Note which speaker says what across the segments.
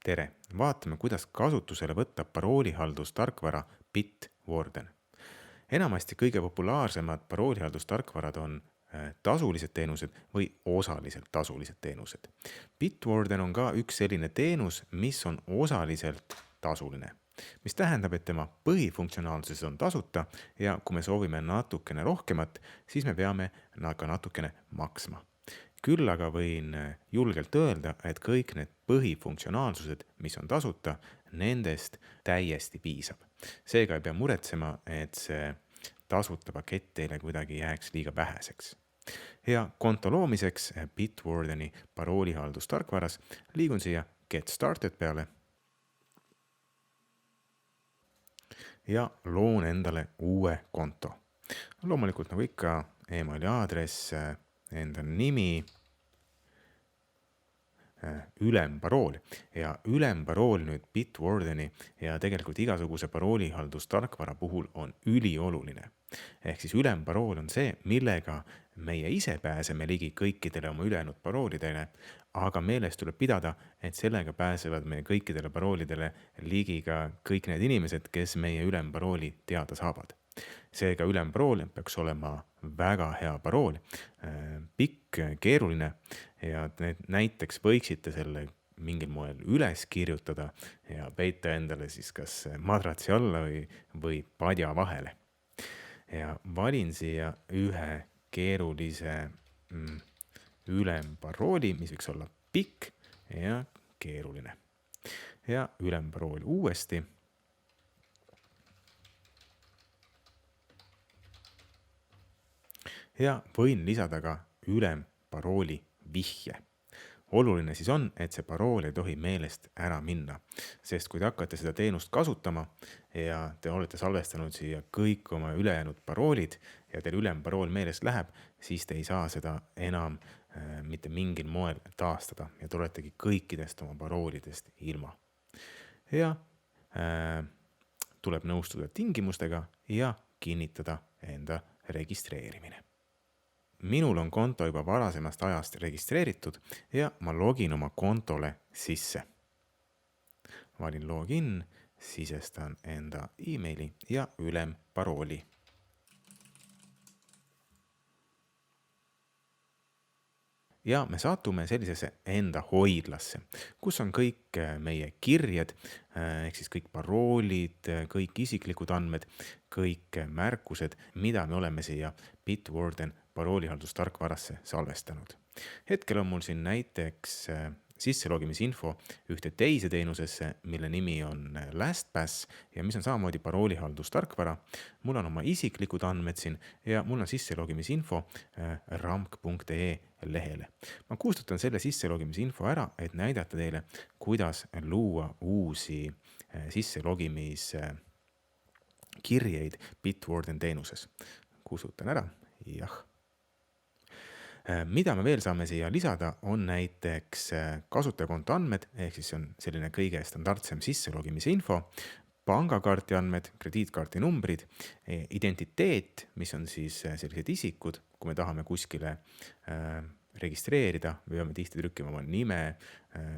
Speaker 1: tere! Vaatame, kuidas kasutusele võtta paroolihaldustarkvara Bitwarden. Enamasti kõige populaarsemad paroolihaldustarkvarad on tasulised teenused või osaliselt tasulised teenused. Bitwarden on ka üks selline teenus, mis on osaliselt tasuline, mis tähendab, et tema põhifunktsionaalsus on tasuta ja kui me soovime natukene rohkemat, siis me peame ka natukene maksma. Küll aga võin julgelt öelda, et kõik need põhifunktsionaalsused, mis on tasuta, nendest täiesti piisab. Seega ei pea muretsema, et see tasuta pakett teile kuidagi jääks liiga väheseks. Ja konto loomiseks Bitwardeni paroolihaldustarkvaras liigun siia Get Started peale ja loon endale uue konto. Loomulikult nagu ikka emaili aadress, enda nimi, ülemparool ja ülemparool nüüd Bitwardeni ja tegelikult igasuguse paroolihaldustarkvara puhul on ülioluline. Ehk siis ülemparool on see, millega meie ise pääseme ligi kõikidele oma ülejäänud paroolidele, aga meeles tuleb pidada, et sellega pääsevad meie kõikidele paroolidele ligi ka kõik need inimesed, kes meie ülemparooli teada saavad. Seega ülemparool peaks olema väga hea parool, pikk, keeruline ja näiteks võiksite selle mingil moel üles kirjutada ja peita endale siis kas madratsi alla või padja vahele. Ja valin siia ühe keerulise ülemparooli, mis võiks olla pikk ja keeruline. Ja ülemparool uuesti. Ja võin lisada ka ülemparooli vihje. Oluline siis on, et see parool ei tohi meelest ära minna, sest kui te hakkate seda teenust kasutama ja te olete salvestanud siia kõik oma ülejäänud paroolid ja teil ülemparool meelest läheb, siis te ei saa seda enam mitte mingil moel taastada ja te oletegi kõikidest oma paroolidest ilma. Ja tuleb nõustuda tingimustega ja kinnitada enda registreerimine. Minul on konto juba varasemast ajast registreeritud ja ma login oma kontole sisse. Valin login, sisestan enda emaili ja ülemparooli. Ja me satume sellisesse enda hoidlasse, kus on kõik meie kirjed, ehk siis kõik paroolid, kõik isiklikud andmed, kõik märkused, mida me oleme siia Bitwarden paroolihaldustarkvarasse salvestanud. Hetkel on mul siin näiteks sisselogimisinfo ühte teise teenusesse, mille nimi on LastPass ja mis on samamoodi paroolihaldustarkvara. Mul on oma isiklikud andmed siin ja mul on sisselogimisinfo ramk.ee lehele. Ma kustutan selle sisselogimisinfo ära, et näidata teile, kuidas luua uusi sisselogimiskirjeid Bitwarden teenuses. Kustutan ära, jah. Mida me veel saame siia lisada, on näiteks kasutajakonto andmed, ehk siis see on selline kõige standardsem sisselogimise info, pangakaarti andmed, krediitkaarti numbrid, identiteet, mis on siis sellised isikud, kui me tahame kuskile registreerida, me peame tihti trükkima oma nime,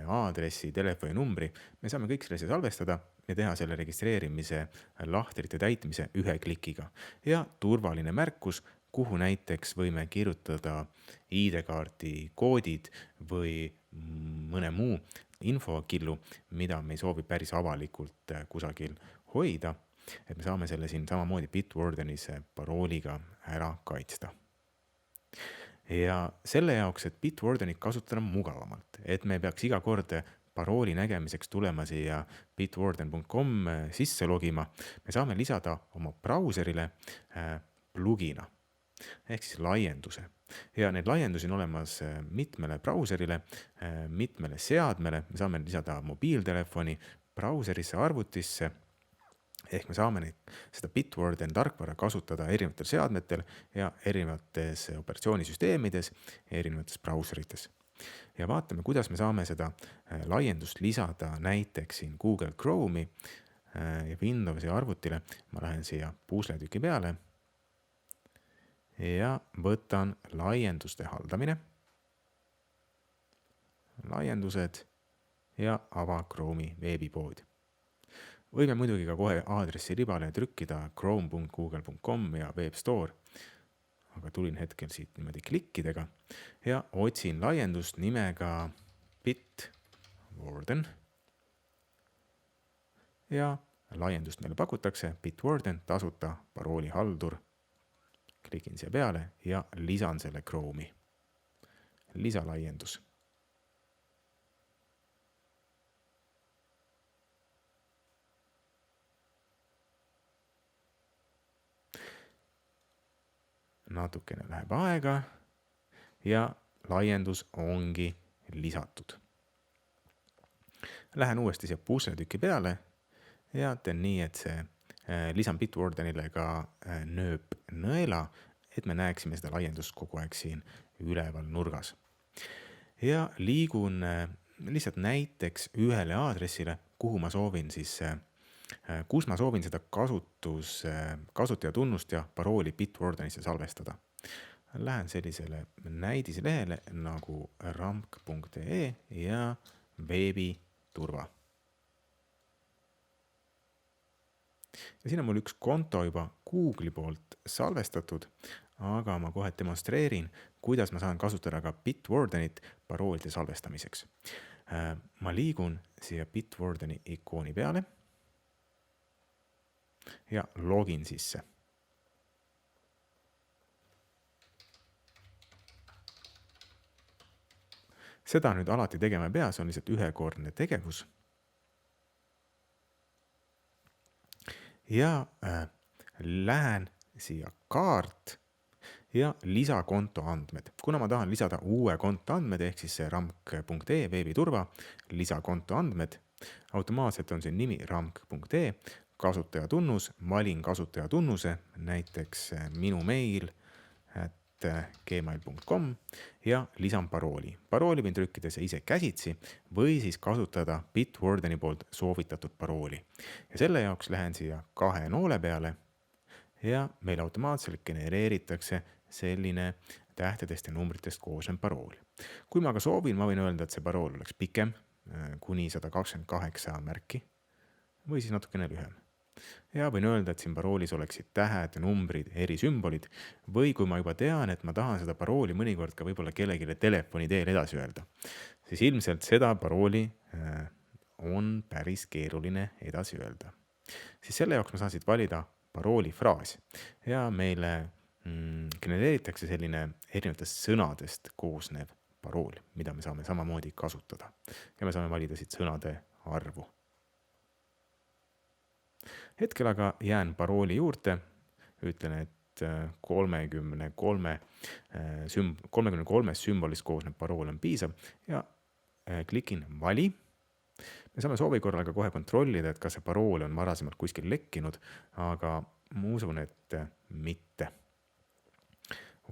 Speaker 1: aadressi, telefoninumbri, me saame kõik selle salvestada ja teha selle registreerimise lahtrite täitmise ühe klikiga. Ja turvaline märkus, kuhu näiteks võime kirjutada ID-kaardi koodid või mõne muu infokillu, mida me ei soovi päris avalikult kusagil hoida, et me saame selle siin samamoodi Bitwardenis parooliga ära kaitsta. Ja selle jaoks, et Bitwardenit kasutada mugavamalt, et me peaks iga kord parooli nägemiseks tulema siia bitwarden.com sisse logima, me saame lisada oma brauserile plugina ehk siis laienduse. Ja need laiendusi on olemas mitmele brauserile, mitmele seadmele, me saame lisada mobiiltelefoni, brauserisse, arvutisse, ehk me saame seda Bitwarden tarkvara kasutada erinevatel seadmetel ja erinevates operatsioonisüsteemides, erinevates brauserites. Ja vaatame, kuidas me saame seda laiendust lisada näiteks siin Google Chrome'i ja Windowsi arvutile. Ma lähen siia pusletüki peale ja võtan laienduste haldamine, laiendused ja ava Chrome'i veebipood. Võime muidugi ka kohe aadressi ribale trükkida chrome.google.com ja Web Store, aga tulin hetkel siit niimoodi klikkidega ja otsin laiendust nimega Bitwarden ja laiendust meile pakutakse Bitwarden tasuta paroolihaldur. Klikin siia peale ja lisan selle Chrome'i. Lisalaiendus. Natukene läheb aega ja laiendus ongi lisatud. Lähen uuesti siia pusletüki peale ja teen nii, et lisan Bitwardenile ka nööpnõela, et me näeksime seda laiendust kogu aeg siin üleval nurgas. Ja liigun lihtsalt näiteks ühele aadressile, kus ma soovin seda kasutajatunnust ja parooli Bitwardenisse salvestada. Lähen sellisele näidislehele nagu ramk.ee ja veebiturva. Ja siin on mul üks konto juba Google'i poolt salvestatud, aga ma kohe demonstreerin, kuidas ma saan kasutada ka Bitwardenit paroolide salvestamiseks. Ma liigun siia Bitwardeni ikooni peale ja login sisse. Seda nüüd alati tegema ei pea, see on lihtsalt ühekordne tegevus. Ja lähen siia kaart ja lisa konto andmed. Kuna ma tahan lisada uue konto andmed, ehk siis see ramk.ee veebiturva, lisa konto andmed, automaatselt on siin nimi ramk.ee, kasutajatunnus, valin kasutajatunnuse, näiteks minu mail @gmail.com ja lisan parooli. Parooli võin trükkida see ise käsitsi või siis kasutada Bitwardeni poolt soovitatud parooli. Ja selle jaoks lähen siia 2 noole peale ja meil automaatselt genereeritakse selline tähtedest ja numbritest koosnev parool. Kui ma aga soovin, ma võin öelda, et see parool oleks pikem, kuni 128 märki või siis natukene lühem. Ja võin öelda, et siin paroolis oleksid tähed, numbrid, erisümbolid või kui ma juba tean, et ma tahan seda parooli mõnikord ka võib-olla kellelegi telefoni teel edasi öelda, siis ilmselt seda parooli on päris keeruline edasi öelda. Siis selle jaoks ma saan siit valida parooli fraas ja meile genereeritakse selline erinevatest sõnadest koosnev parool, mida me saame samamoodi kasutada. Ja me saame valida siit sõnade arvu. Hetkel aga jään parooli juurde, ütlen, et 33 sümbolist koosnev parool on piisav ja klikin vali. Me saame soovi korral ka kohe kontrollida, et kas see parool on varasemalt kuskil lekkinud, aga ma usun, et mitte.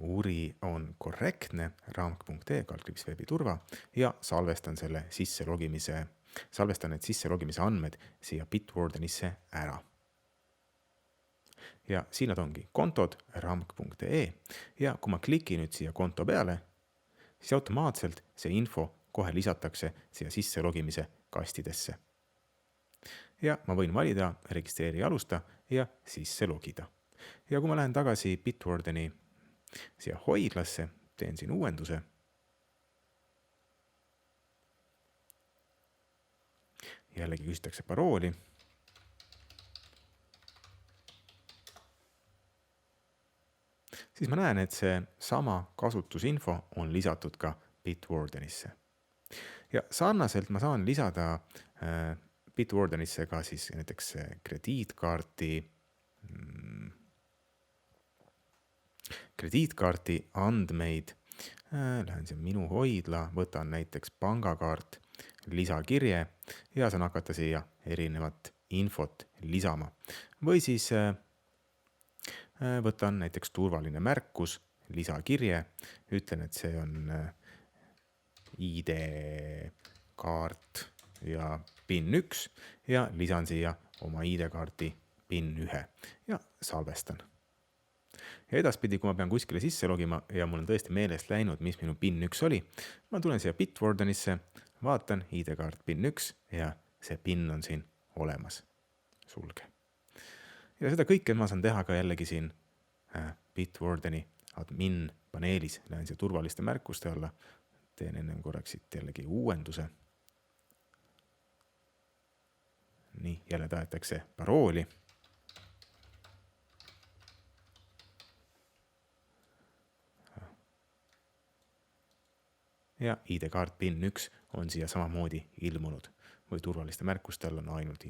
Speaker 1: Uuri on korrektne, ramk.ee veebiturva ja salvestan need sisselogimise andmed siia Bitwardenisse ära. Ja siin nad ongi kontod ramk.ee ja kui ma klikin nüüd siia konto peale, siis automaatselt see info kohe lisatakse siia sisselogimise kastidesse. Ja ma võin valida registreeri alusta ja sisse logida. Ja kui ma lähen tagasi Bitwardeni siia hoidlasse, teen siin uuenduse. Jällegi küsitakse parooli. Siis ma näen, et see sama kasutusinfo on lisatud ka Bitwardenisse. Ja sarnaselt ma saan lisada Bitwardenisse ka siis näiteks krediitkaarti andmeid. Lähen siia minu hoidla, võtan näiteks pangakaart, lisakirje ja saan hakata siia erinevat infot lisama. Või siis võtan näiteks turvaline märkus, lisakirje, ütlen, et see on ID-kaart ja PIN 1 ja lisan siia oma ID-kaarti PIN 1 ja salvestan. Ja edaspidi, kui ma pean kuskile sisse logima ja mul on tõesti meelest läinud, mis minu PIN 1 oli, ma tulen siia Bitwardenisse, vaatan ID-kaart PIN 1 ja see PIN on siin olemas. Sulge. Ja seda kõike ma saan teha ka jällegi siin Bitwardeni admin paneelis. Lähen siia turvaliste märkuste alla. Teen enne korraks siit jällegi uuenduse. Nii, jälle tahetakse parooli. Ja ID-kaart PIN 1 on siia samamoodi ilmunud. Või turvaliste märkuste all on ainult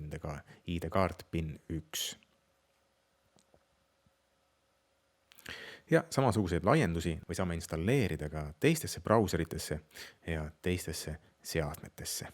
Speaker 1: ID-kaart PIN 1. Ja samasuguseid laiendusi või saame installeerida ka teistesse brauseritesse ja teistesse seadmetesse.